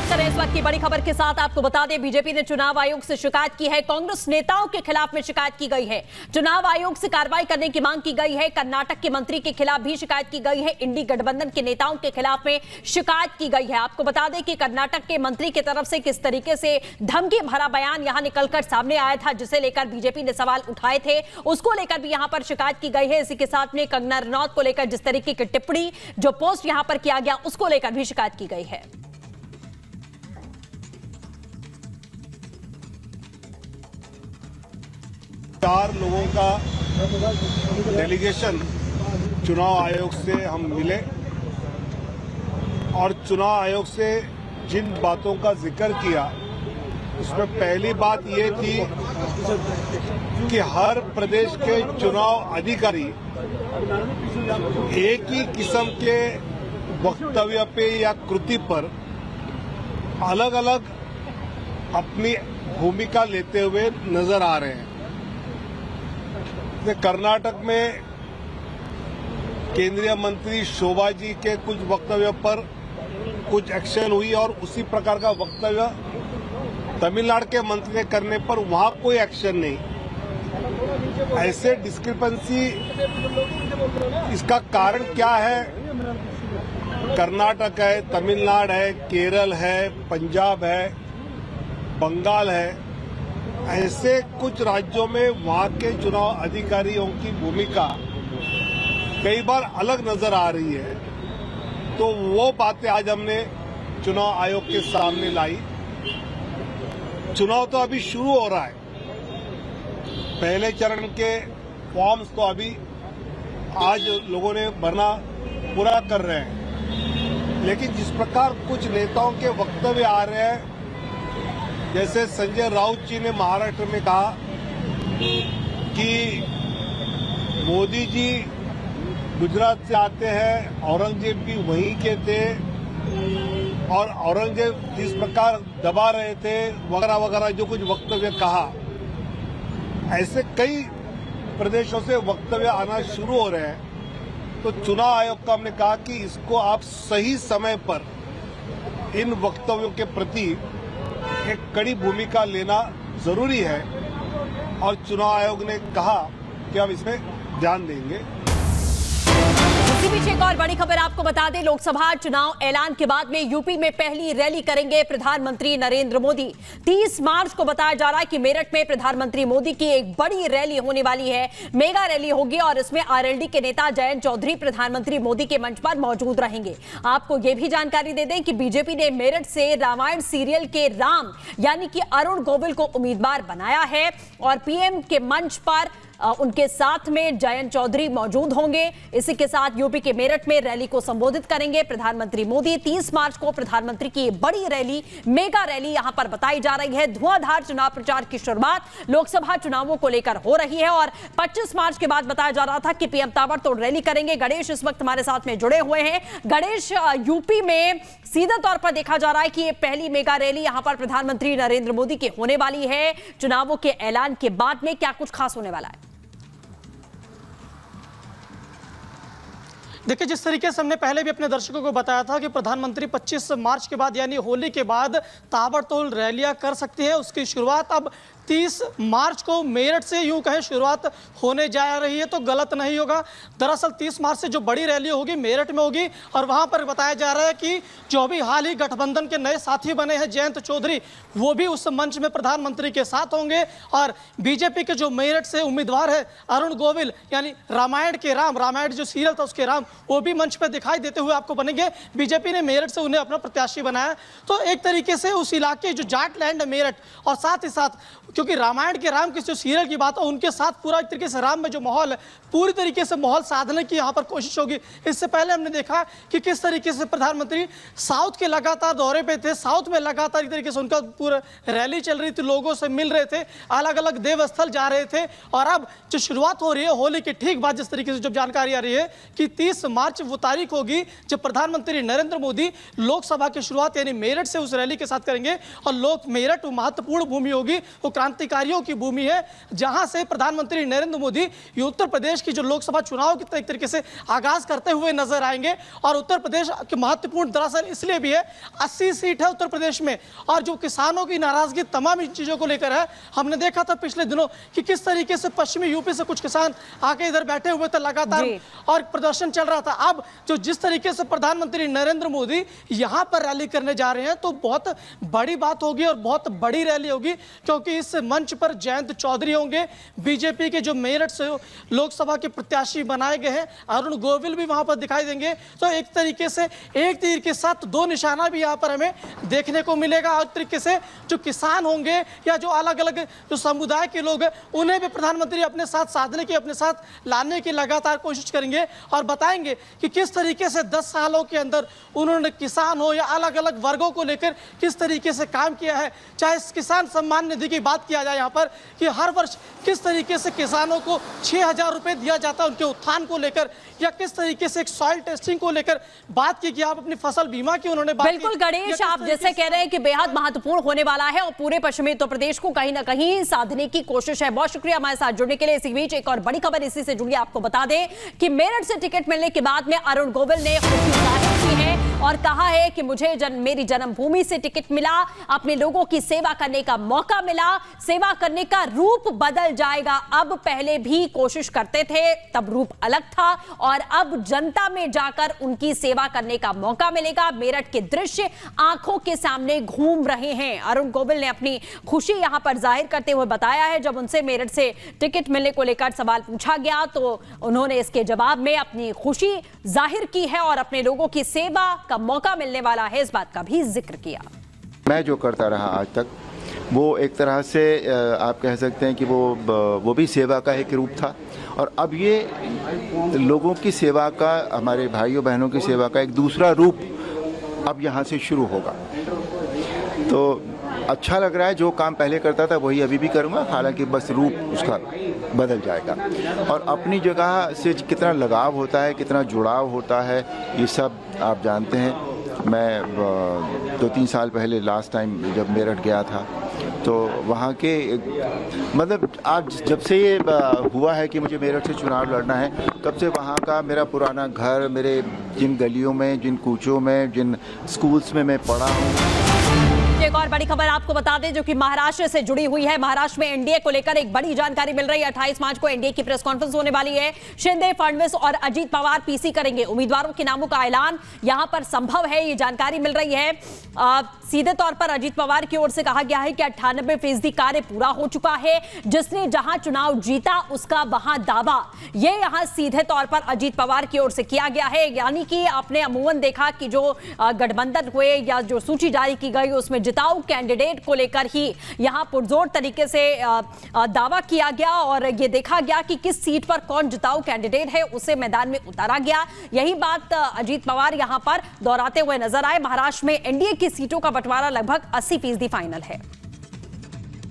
शुरुआत करें इस वक्त की बड़ी खबर के साथ। आपको बता दें, बीजेपी ने चुनाव आयोग से शिकायत की है। कांग्रेस नेताओं के खिलाफ में शिकायत की गई है। चुनाव आयोग से कार्रवाई करने की मांग की गई है। कर्नाटक के मंत्री के खिलाफ भी शिकायत की गई है। इंडी गठबंधन के नेताओं के खिलाफ में शिकायत की गई है। आपको बता दें कि कर्नाटक के मंत्री की तरफ से किस तरीके से धमकी भरा बयान यहां निकलकर सामने आया था, जिसे लेकर बीजेपी ने सवाल उठाए थे, उसको लेकर भी यहां पर शिकायत की गई है। इसी के साथ में कंगना रनौत को लेकर जिस तरीके की टिप्पणी, जो पोस्ट यहां पर किया गया, उसको लेकर भी शिकायत की गई है। 4 लोगों का डेलीगेशन चुनाव आयोग से हम मिले और चुनाव आयोग से जिन बातों का जिक्र किया, उसमें पहली बात ये थी कि हर प्रदेश के चुनाव अधिकारी एक ही किस्म के वक्तव्य पे या कृति पर अलग अलग अपनी भूमिका लेते हुए नजर आ रहे हैं। कर्नाटक में केंद्रीय मंत्री शोभा जी के कुछ वक्तव्य पर कुछ एक्शन हुई और उसी प्रकार का वक्तव्य तमिलनाडु के मंत्री ने करने पर वहां कोई एक्शन नहीं। ऐसे डिस्क्रिपेंसी, इसका कारण क्या है? कर्नाटक है, तमिलनाडु है, केरल है, पंजाब है, बंगाल है, ऐसे कुछ राज्यों में वहां के चुनाव अधिकारियों की भूमिका कई बार अलग नजर आ रही है। तो वो बातें आज हमने चुनाव आयोग के सामने लाई। चुनाव तो अभी शुरू हो रहा है, पहले चरण के फॉर्म्स तो अभी आज लोगों ने भरना पूरा कर रहे हैं, लेकिन जिस प्रकार कुछ नेताओं के वक्तव्य आ रहे हैं, जैसे संजय राउत जी ने महाराष्ट्र में कहा कि मोदी जी गुजरात से आते हैं, औरंगजेब भी वहीं के थे और औरंगजेब जिस प्रकार दबा रहे थे वगैरह वगैरह, जो कुछ वक्तव्य कहा, ऐसे कई प्रदेशों से वक्तव्य आना शुरू हो रहे हैं। तो चुनाव आयोग का हमने कहा कि इसको आप सही समय पर इन वक्तव्यों के प्रति एक कड़ी भूमिका लेना जरूरी है और चुनाव आयोग ने कहा कि हम इसमें ध्यान देंगे। इसी बीच एक और बड़ी खबर आपको बता दें, लोकसभा चुनाव ऐलान के बाद में यूपी में पहली रैली करेंगे प्रधानमंत्री नरेंद्र मोदी। 30 मार्च को बताया जा रहा है कि मेरठ में प्रधानमंत्री मोदी की एक बड़ी रैली होने वाली है। मेगा रैली होगी और इसमें आरएलडी के नेता जयंत चौधरी प्रधानमंत्री मोदी के मंच पर मौजूद रहेंगे। आपको यह भी जानकारी दे दें कि बीजेपी ने मेरठ से रामायण सीरियल के राम यानी कि अरुण गोविल को उम्मीदवार बनाया है और पीएम के मंच पर उनके साथ में जयंत चौधरी मौजूद होंगे। इसी के साथ यूपी के मेरठ में रैली को संबोधित करेंगे प्रधानमंत्री मोदी। 30 मार्च को प्रधानमंत्री की बड़ी रैली, मेगा रैली यहां पर बताई जा रही है। धुआंधार चुनाव प्रचार की शुरुआत लोकसभा चुनावों को लेकर हो रही है और 25 मार्च के बाद बताया जा रहा था कि पीएम ताबड़तोड़ रैली करेंगे। गणेश इस वक्त हमारे साथ में जुड़े हुए हैं। गणेश, यूपी में सीधे तौर पर देखा जा रहा है कि ये पहली मेगा रैली यहां पर प्रधानमंत्री नरेंद्र मोदी की होने वाली है। चुनावों के ऐलान के बाद में क्या कुछ खास होने वाला है? देखिए, जिस तरीके से हमने पहले भी अपने दर्शकों को बताया था कि प्रधानमंत्री 25 मार्च के बाद यानी होली के बाद ताबड़तोड़ रैलियां कर सकती है, उसकी शुरुआत अब 30 मार्च को मेरठ से यूं कहें शुरुआत होने जा रही है तो गलत नहीं होगा। दरअसल 30 मार्च से जो बड़ी रैली होगी मेरठ में होगी और वहां पर बताया जा रहा है कि जो भी हाल ही गठबंधन के नए साथी बने हैं जयंत चौधरी, वो भी उस मंच में प्रधानमंत्री के साथ होंगे और बीजेपी के जो मेरठ से उम्मीदवार है अरुण गोविल यानी रामायण के राम, रामायण जो सीरियल था उसके राम, वो भी मंच पर दिखाई देते हुए आपको बनेंगे। बीजेपी ने मेरठ से उन्हें अपना प्रत्याशी बनाया। तो एक तरीके से उस इलाके जो जाट लैंड है मेरठ, और साथ ही साथ क्योंकि रामायण के राम की जो सीरियल की बात है उनके साथ पूरा एक तरीके से राम में जो माहौल है, पूरी तरीके से माहौल साधने की यहाँ पर कोशिश होगी। इससे पहले हमने देखा कि किस तरीके से प्रधानमंत्री साउथ के लगातार दौरे पे थे, साउथ में लगातार एक तरीके से उनका पूरा रैली चल रही थी, लोगों से मिल रहे थे, अलग अलग देवस्थल जा रहे थे। और अब जो शुरुआत हो रही है होली के ठीक बाद, जिस तरीके से जब जानकारी आ रही है कि 30 मार्च वो तारीख होगी जब प्रधानमंत्री नरेंद्र मोदी लोकसभा की शुरुआत यानी मेरठ से उस रैली के साथ करेंगे और मेरठ महत्वपूर्ण भूमि होगी, वो क्रांतिकारियों की भूमि है, जहां से प्रधानमंत्री नरेंद्र मोदी ये उत्तर प्रदेश की जो लोकसभा चुनाव की एक तरीके से आगाज करते हुए नजर आएंगे। और उत्तर प्रदेश के महत्वपूर्ण दरअसल इसलिए भी है, 80 सीट है उत्तर प्रदेश में, और जो किसानों की नाराजगी तमाम इन चीजों को लेकर है। हमने देखा था पिछले दिनों कि किस तरीके से पश्चिमी यूपी से कुछ किसान आके इधर बैठे हुए थे लगातार और प्रदर्शन चल रहा था। अब जो जिस तरीके से प्रधानमंत्री नरेंद्र मोदी यहां पर रैली करने जा रहे हैं तो बहुत बड़ी बात होगी और बहुत बड़ी रैली होगी, क्योंकि इस मंच पर जयंत चौधरी होंगे, बीजेपी के जो मेरठ से लोकसभा के प्रत्याशी बनाए गए हैं अरुण गोविल भी वहां पर दिखाई देंगे। तो एक तरीके से एक तीर के साथ दो निशाना भी यहाँ पर हमें देखने को मिलेगा। और तरीके से जो किसान होंगे या जो अलग अलग जो समुदाय के लोग हैं उन्हें भी प्रधानमंत्री अपने साथ साधने की, अपने साथ लाने की लगातार कोशिश करेंगे और बताएंगे कि किस तरीके से 10 सालों के अंदर उन्होंने किसान हो या अलग अलग वर्गों को लेकर किस तरीके से काम किया है। चाहे इस किसान सम्मान निधि की बात किया जाए यहाँ पर कि हर वर्ष किस तरीके से किसानों को 6,000 रुपए दिया जाता है उनके उत्थान को लेकर, या किस तरीके से एक सॉइल टेस्टिंग को लेकर बात की कि आप अपनी फसल बीमा की उन्होंने बात बिल्कुल गणेश, आप जैसे कह रहे हैं कि बेहद महत्वपूर्ण होने वाला है और पूरे पश्चिमी उत्तर प्रदेश को कहीं ना कहीं साधने की कोशिश है। बहुत शुक्रिया हमारे साथ जुड़ने के लिए। इसी बीच एक और बड़ी खबर इसी से जुड़ी आपको बता दें कि मेरठ से टिकट मिलने के बाद में अरुण गोविल ने खुशी जाहिर की है और कहा है कि मुझे मेरी जन्मभूमि से टिकट मिला, अपने लोगों की सेवा करने का मौका मिला, सेवा करने का रूप बदल जाएगा। अब पहले भी कोशिश करते थे, तब रूप अलग था और अब जनता में जाकर उनकी सेवा करने का मौका मिलेगा। मेरठ के दृश्य आंखों के सामने घूम रहे हैं। अरुण गोविल ने अपनी खुशी यहां पर जाहिर करते हुए बताया है, जब उनसे मेरठ से टिकट मिलने को लेकर सवाल पूछा गया तो उन्होंने इसके जवाब में अपनी खुशी जाहिर की है और अपने लोगों की सेवा का मौका मिलने वाला है, इस बात का भी जिक्र किया। मैं जो करता रहा आज तक वो एक तरह से आप कह सकते हैं कि वो भी सेवा का एक रूप था, और अब ये लोगों की सेवा का, हमारे भाइयों बहनों की सेवा का एक दूसरा रूप अब यहाँ से शुरू होगा। तो अच्छा लग रहा है, जो काम पहले करता था वही अभी भी करूँगा, हालांकि बस रूप उसका बदल जाएगा। और अपनी जगह से कितना लगाव होता है, कितना जुड़ाव होता है, ये सब आप जानते हैं। मैं 2-3 साल पहले लास्ट टाइम जब मेरठ गया था तो वहाँ के मतलब आज जब से ये हुआ है कि मुझे मेरठ से चुनाव लड़ना है, तब से वहाँ का मेरा पुराना घर, मेरे जिन गलियों में, जिन कूचों में, जिन स्कूल्स में मैं पढ़ा हूँ। एक और बड़ी खबर आपको बता दें जो कि महाराष्ट्र से जुड़ी हुई है। महाराष्ट्र में एनडीए को लेकर एक बड़ी जानकारी मिल रही है। 28 मार्च को एनडीए की प्रेस कॉन्फ्रेंस होने वाली है। शिंदे, फडणवीस और अजीत पवार पीसी करेंगे। उम्मीदवारों के नामों का ऐलान यहां पर संभव है, ये जानकारी मिल रही है। सीधे तौर पर अजीत पवार की ओर से कहा गया है कि 98% कार्य पूरा हो चुका है। जिसने जहां चुनाव जीता उसका वहां दावा, ये यहां सीधे तौर पर अजीत पवार की ओर से किया गया है। यानी कि आपने अमूमन देखा कि जो गठबंधन हुए या जो सूची जारी की गई उसमें जिताऊ कैंडिडेट को लेकर ही यहां पुरजोर तरीके से दावा किया गया और यह देखा गया कि किस सीट पर कौन जिताऊ कैंडिडेट है उसे मैदान में उतारा गया। यही बात अजीत पवार यहां पर दोहराते हुए नजर आए। महाराष्ट्र में एनडीए की सीटों का बंटवारा लगभग 80% फाइनल है।